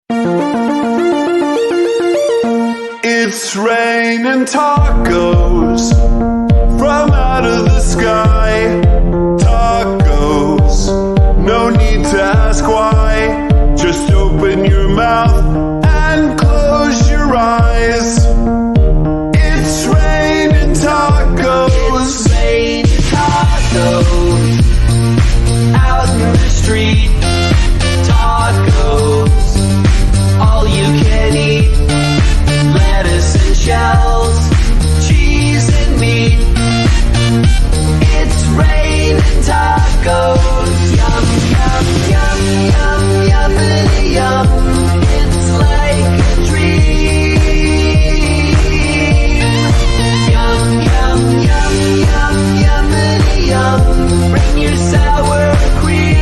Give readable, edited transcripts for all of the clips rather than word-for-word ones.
It's raining tacos from out of the sky. Tacos, no need to ask why. Just open your mouth and close your eyes. It's raining tacos. It's raining tacos out in the street. Tacos, all you can eat. Lettuce and shells, cheese and meat. It's raining tacos. Yum, yum, yum, yum, yummity yum. It's like a dream. Yum, yum, yum, yum, yummity yum. Bring your sour cream.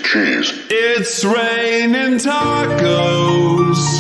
Cheese. It's raining tacos.